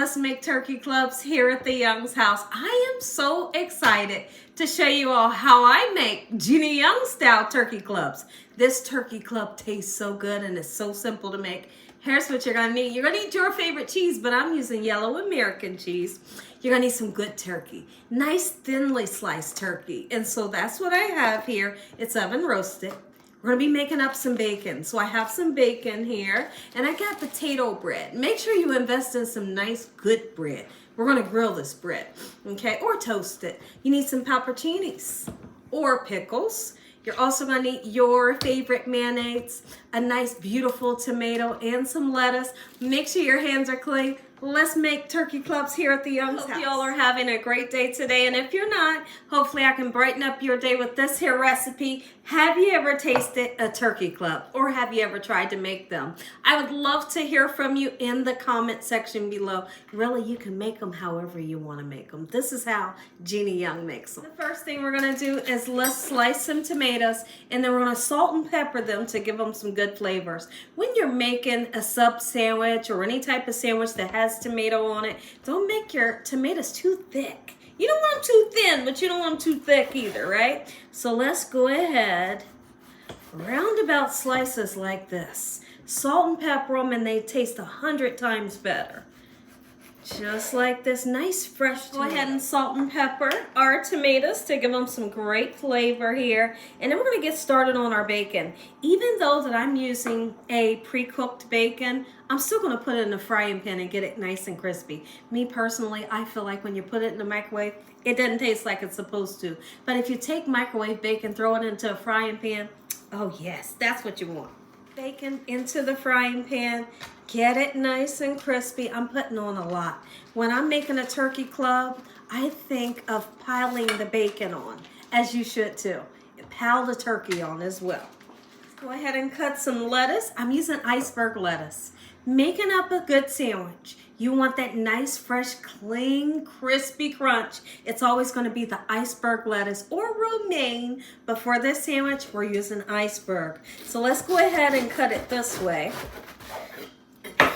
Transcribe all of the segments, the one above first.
Let's Make Turkey Clubs here at the Young's house. I am so excited to show you all how I make Gina Young style turkey clubs. This turkey club tastes so good and it's so simple to make. Here's what you're gonna need. You're gonna need your favorite cheese, but I'm using yellow American cheese. You're gonna need some good turkey, nice thinly sliced turkey. And so that's what I have here. It's oven roasted. We're gonna be making up some bacon. So I have some bacon here and I got potato bread. Make sure you invest in some nice good bread. We're gonna grill this bread, okay, or toast it. You need some pepperoncinis or pickles. You're also gonna need your favorite mayonnaise, a nice beautiful tomato, and some lettuce. Make sure your hands are clean. Let's make turkey clubs here at the Young's house. Hope y'all are having a great day today, and if you're not, hopefully I can brighten up your day with this here recipe. Have you ever tasted a turkey club, or have you ever tried to make them? I would love to hear from you in the comment section below. Really, you can make them however you want to make them. This is how Gina Young makes them. The first thing we're gonna do is let's slice some tomatoes, and then we're gonna salt and pepper them to give them some good flavors. When you're making a sub sandwich or any type of sandwich that has tomato on it, don't make your tomatoes too thick. You don't want them too thin, but you don't want them too thick either, right? So let's go ahead, roundabout slices like this. Salt and pepper them and they taste 100 times better. Just like this, nice fresh tomato. Go ahead and salt and pepper our tomatoes to give them some great flavor here. And then we're gonna get started on our bacon. Even though that I'm using a pre-cooked bacon, I'm still gonna put it in a frying pan and get it nice and crispy. Me personally, I feel like when you put it in the microwave, it doesn't taste like it's supposed to. But if you take microwave bacon, throw it into a frying pan, oh yes, that's what you want. Bacon into the frying pan, get it nice and crispy. I'm putting on a lot. When I'm making a turkey club, I think of piling the bacon on, as you should too. Pile the turkey on as well. Let's go ahead and cut some lettuce. I'm using Iceberg lettuce. Making up a good sandwich, you want that nice, fresh, clean, crispy crunch. It's always going to be the Iceberg lettuce or romaine, but for this sandwich, we're using Iceberg. So let's go ahead and cut it this way.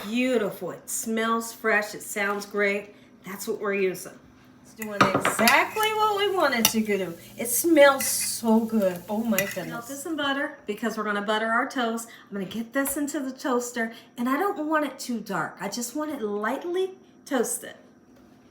Beautiful. It smells fresh. It sounds great. That's what we're using. It's doing exactly what we wanted to do. It smells so good. Oh my goodness. Melt this in butter because we're going to butter our toast. I'm going to get this into the toaster, and I don't want it too dark. I just want it lightly toasted.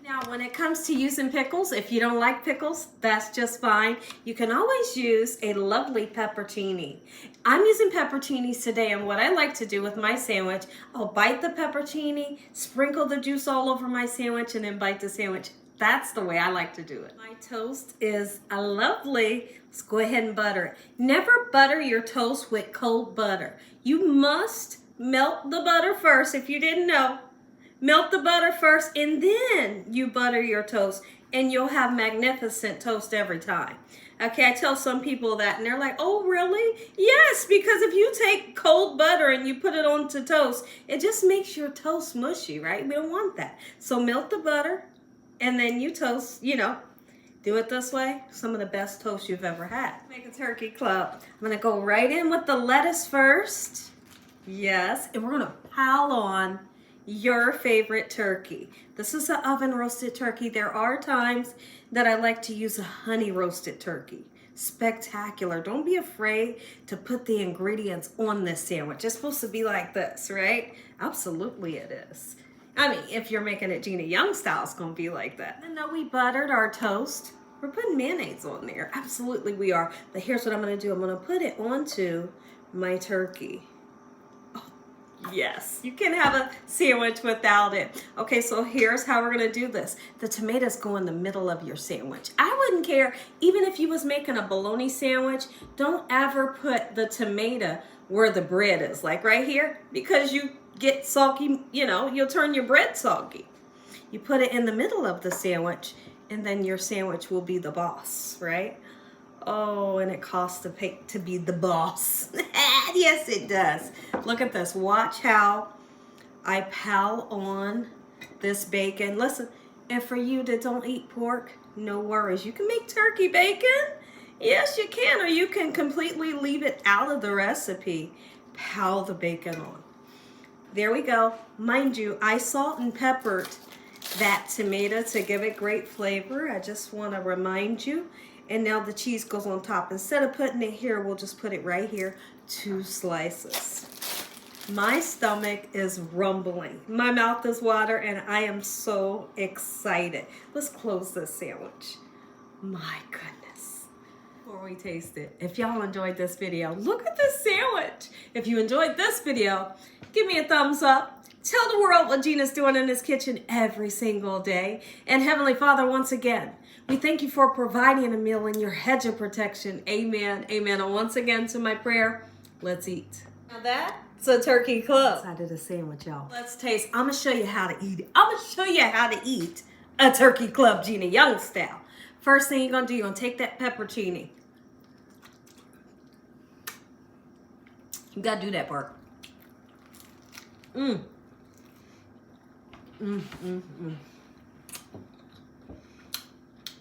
Now, when it comes to using pickles, if you don't like pickles, that's just fine. You can always use a lovely pepperoncini. I'm using pepperoncinis today, and what I like to do with my sandwich, I'll bite the pepperoncini, sprinkle the juice all over my sandwich, and then bite the sandwich. That's the way I like to do it. My toast is a lovely, let's go ahead and butter it. Never butter your toast with cold butter. You must melt the butter first if you didn't know. Melt the butter first and then you butter your toast and you'll have magnificent toast every time. Okay, I tell some people that and they're like, oh really? Yes, because if you take cold butter and you put it onto toast, it just makes your toast mushy, right? We don't want that. So melt the butter and then you toast, you know, do it this way. Some of the best toast you've ever had. Make a turkey club. I'm gonna go right in with the lettuce first. Yes, and we're gonna pile on your favorite turkey. This is an oven roasted turkey. There are times that I like to use a honey roasted turkey. Spectacular. Don't be afraid to put the ingredients on this sandwich. It's supposed to be like this, right? Absolutely it is. I mean, if you're making it Gina Young style, it's gonna be like that. And though we buttered our toast, we're putting mayonnaise on there. Absolutely we are. But here's what I'm gonna do. I'm gonna put it onto my turkey. Yes, you can have a sandwich without it. Okay, so here's how we're gonna do this. The tomatoes go in the middle of your sandwich. I wouldn't care, even if you was making a bologna sandwich, don't ever put the tomato where the bread is, like right here, because you get soggy, you know, you'll turn your bread soggy. You put it in the middle of the sandwich, and then your sandwich will be the boss, right? Oh, and it costs to pay to be the boss. Yes, it does. Look at this. Watch how I pile on this bacon. Listen, and for you that don't eat pork, no worries. You can make turkey bacon. Yes, you can, or you can completely leave it out of the recipe. Pile the bacon on. There we go. Mind you, I salt and peppered that tomato to give it great flavor. I just want to remind you. And now the cheese goes on top. Instead of putting it here, we'll just put it right here. 2 slices. My stomach is rumbling. My mouth is water, and I am so excited. Let's close this sandwich. My goodness. Before we taste it, if y'all enjoyed this video, look at this sandwich. If you enjoyed this video, give me a thumbs up. Tell the world what Gina's doing in this kitchen every single day. And Heavenly Father, once again, we thank you for providing a meal in your hedge of protection. Amen. Amen. And once again to my prayer, let's eat. Now that's a turkey club. Inside of the sandwich, y'all. Let's taste. I'm going to show you how to eat it. I'm going to show you how to eat a turkey club Gina Young style. First thing you're going to do, you're going to take that pepperoncini. You got to do that part.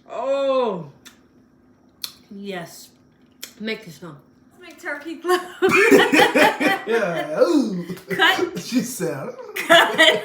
Oh, yes. Make this one. Let's make turkey club. Yeah. Ooh. Cut. She said. Cut.